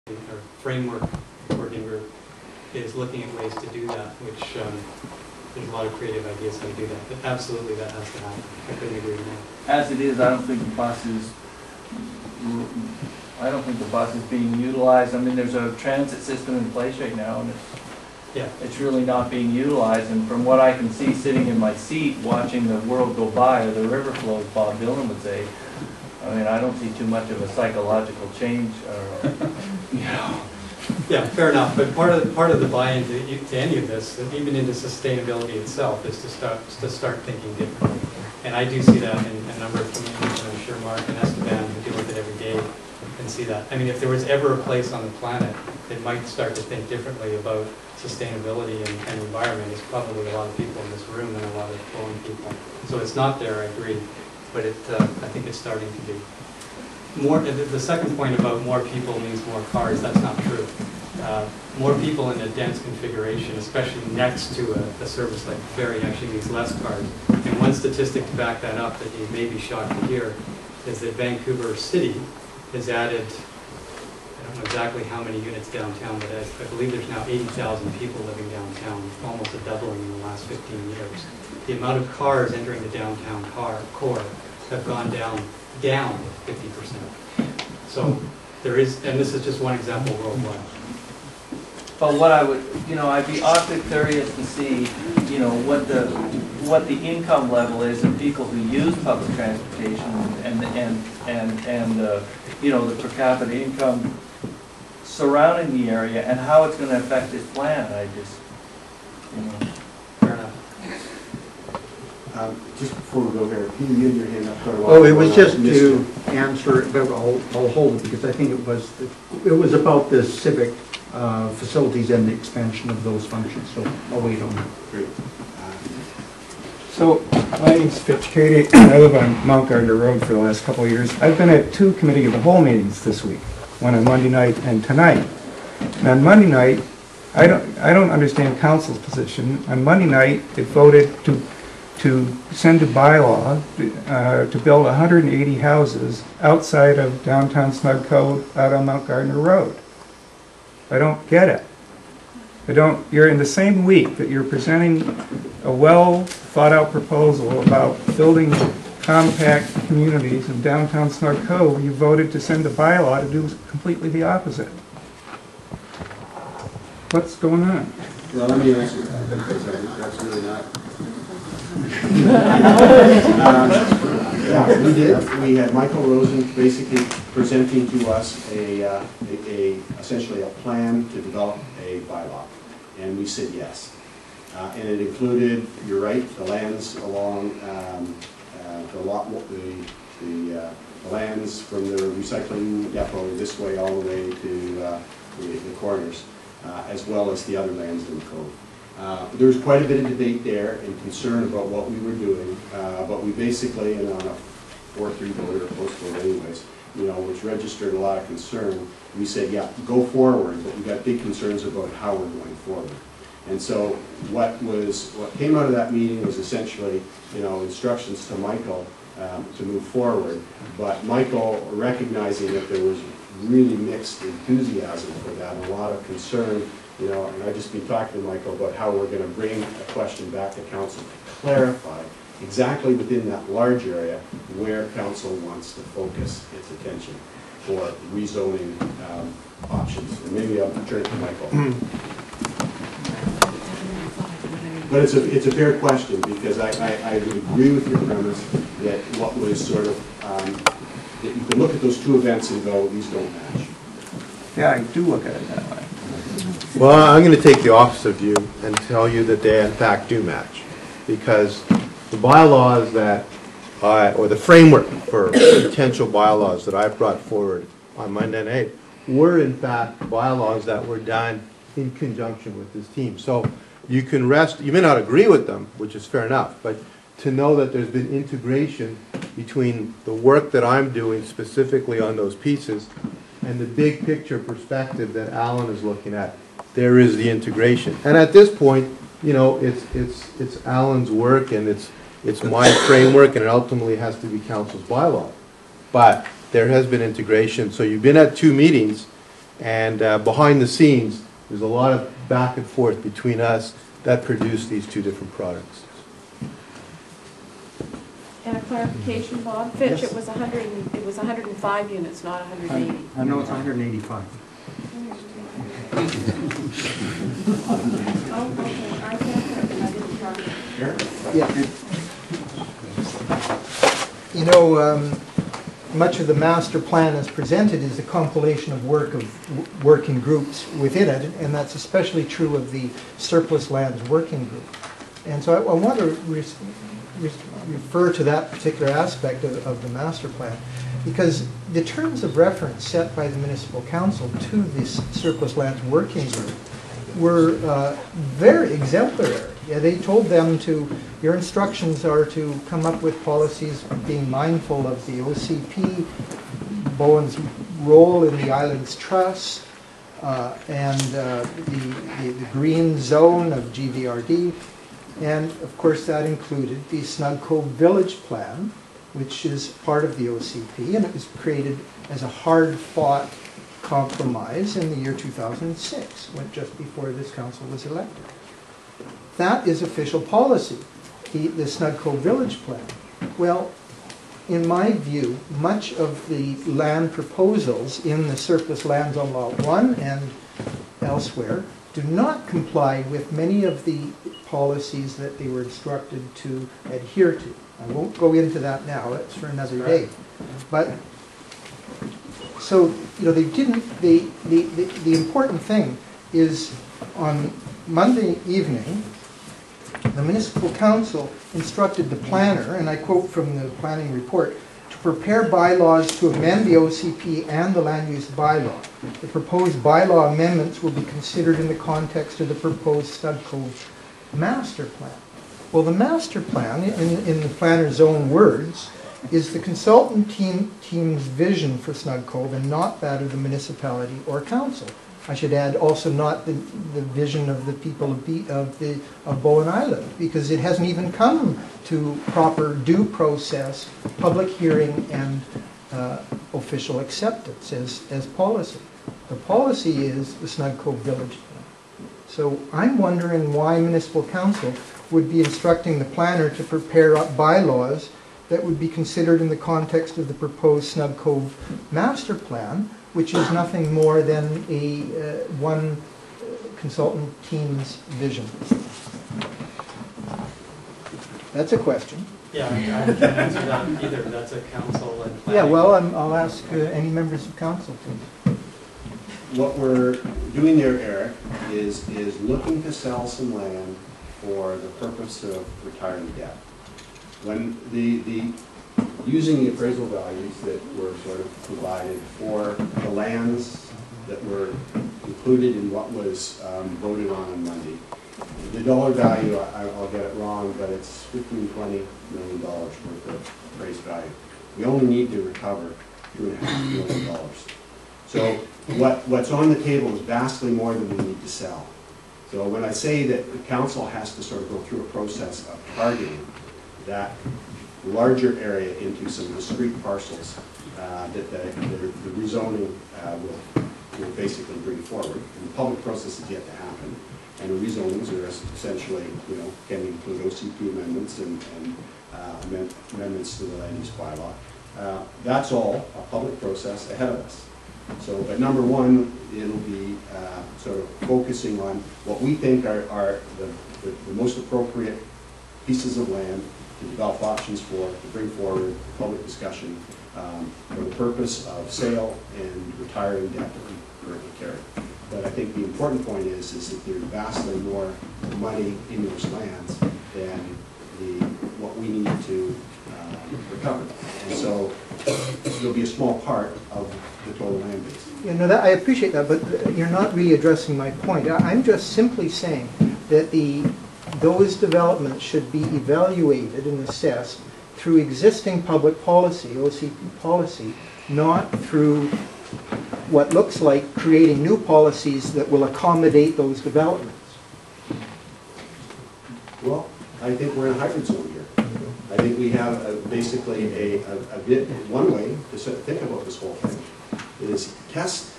Our framework working group is looking at ways to do that, which there's a lot of creative ideas how to do that. But absolutely, that has to happen. I couldn't agree more. As it is, I don't think the bus is. I don't think the bus is being utilized. I mean, there's a transit system in place right now, and it's really not being utilized. And from what I can see, sitting in my seat, watching the world go by, or the river flows, Bob Dylan would say, I mean, I don't see too much of a psychological change, you know. Yeah, fair enough. But part of the buy-in to any of this, even into sustainability itself, is to start thinking differently. And I do see that in a number of communities, and I'm sure Mark and Esteban, who deal with it every day, can see that. I mean, if there was ever a place on the planet that might start to think differently about sustainability and environment, it's probably a lot of people in this room and a lot of flowing people. So it's not there, I agree. But I think it's starting to be. The second point about more people means more cars, that's not true. More people in a dense configuration, especially next to a service like ferry, actually means less cars. And one statistic to back that up that you may be shocked to hear is that Vancouver City has added, I don't know exactly how many units downtown, but I believe there's now 80,000 people living downtown, almost a doubling in the last 15 years. The amount of cars entering the downtown core have gone down 50%. So there is, and this is just one example worldwide. But what I would, I'd be awfully curious to see, what the income level is of people who use public transportation and the per capita income surrounding the area and how it's going to affect this plan. I just, Fair enough. Just before we go here, Peter, you had your hand up quite a while. Oh, it was just to answer, but I'll hold it because I think it was about the civic facilities and the expansion of those functions. So I'll wait on that. Great. So my name's Fitch Katie. I live on Mount Gardner Road for the last couple of years. I've been at 2 committee of the whole meetings this week, one on Monday night and tonight. And on Monday night, I don't understand council's position. On Monday night, it voted to send a bylaw to build 180 houses outside of downtown Snug Cove out on Mount Gardner Road. I don't get it. You're in the same week that you're presenting a well thought out proposal about building compact communities in downtown Snug Cove, you voted to send a bylaw to do completely the opposite. What's going on? Well, let me answer that because that's really not. Yeah, we did. We had Michael Rosen basically presenting to us essentially a plan to develop a bylaw, and we said yes. And it included, you're right, the lands along the lands from the recycling depot this way all the way to the corners, as well as the other lands in the cove. There was quite a bit of debate there and concern about what we were doing, but we basically, and on a 4-3 vote or close vote anyways, which registered a lot of concern, we said, yeah, go forward, but we got big concerns about how we're going forward. And so what came out of that meeting was essentially, instructions to Michael to move forward, but Michael recognizing that there was really mixed enthusiasm for that, and a lot of concern. And I've just been talking to Michael about how we're going to bring a question back to council to clarify exactly within that large area where council wants to focus its attention for rezoning options. And maybe I'll turn it to Michael. But it's a fair question because I would agree with your premise that what was sort of, that you can look at those two events and go, these don't match. Yeah, I do look at it that way. Well, I'm going to take the opposite view and tell you that they in fact do match, because the bylaws that or the framework for potential bylaws that I brought forward on Monday night were in fact bylaws that were done in conjunction with this team. So you can rest, you may not agree with them, which is fair enough, but to know that there's been integration between the work that I'm doing specifically on those pieces and the big picture perspective that Alan is looking at, there is the integration. And at this point, it's Alan's work and it's my framework, and it ultimately has to be council's bylaw. But there has been integration. So you've been at 2 meetings, And behind the scenes, there's a lot of back and forth between us that produce these two different products. And a clarification, Bob, Fitch, Yes. it was 105 units, not 180. I know it's 185. Oh, okay, I can't, I didn't talk. Yeah. You know, much of the master plan as presented is a compilation of working groups within it, and that's especially true of the surplus lands working group. And so I want to refer to that particular aspect of the master plan, because the terms of reference set by the municipal council to this surplus lands working group were very exemplary. Yeah, they told them your instructions are to come up with policies being mindful of the OCP, Bowen's role in the Islands Trust, and the green zone of GVRD. And of course that included the Snug Cove Village Plan, which is part of the OCP, and it was created as a hard-fought compromise in the year 2006, just before this council was elected. That is official policy, the Snug Cove Village Plan. Well, in my view, much of the land proposals in the surplus lands on Lot 1 and elsewhere do not comply with many of the policies that they were instructed to adhere to. I won't go into that now, that's for another day. But, so, you know, they didn't, the important thing is on Monday evening, the municipal council instructed the planner, and I quote from the planning report, to prepare bylaws to amend the OCP and the land use bylaw. The proposed bylaw amendments will be considered in the context of the proposed Snug Cove master plan. Well, the master plan, in the planner's own words, is the consultant team's vision for Snug Cove and not that of the municipality or council. I should add also not the vision of the people of Bowen Island, because it hasn't even come to proper due process, public hearing, and official acceptance as policy. The policy is the Snug Cove Village Plan. So I'm wondering why municipal council would be instructing the planner to prepare bylaws that would be considered in the context of the proposed Snug Cove master plan, which is nothing more than one consultant team's vision. That's a question. Yeah, I can't answer that either. That's a council and planning. Yeah, well, I'll ask any members of council, please. What we're doing there, Eric, is looking to sell some land for the purpose of retiring debt. When using the appraisal values that were sort of provided for the lands that were included in what was voted on Monday. The dollar value, I'll get it wrong, but it's $15–20 million worth of appraised value. We only need to recover $2.5 million. So what's on the table is vastly more than we need to sell. So when I say that the council has to sort of go through a process of targeting that larger area into some discrete parcels that the rezoning will basically bring forward. And the public process is yet to happen. And the rezonings are essentially, you know, can include OCP amendments and amendments to the land use bylaw. That's all a public process ahead of us. So, but number one, it'll be sort of focusing on what we think are the most appropriate pieces of land to develop options for, to bring forward public discussion for the purpose of sale and retiring debt that we currently carry. But I think the important point is that there's vastly more money in those lands than what we need to recover. And so it'll be a small part of the total land base. You know, I appreciate that, but you're not really addressing my point. I'm just simply saying that those developments should be evaluated and assessed through existing public policy, OCP policy, not through what looks like creating new policies that will accommodate those developments. Well, I think we're in a hybrid zone here. I think we have basically one way to think about this whole thing is test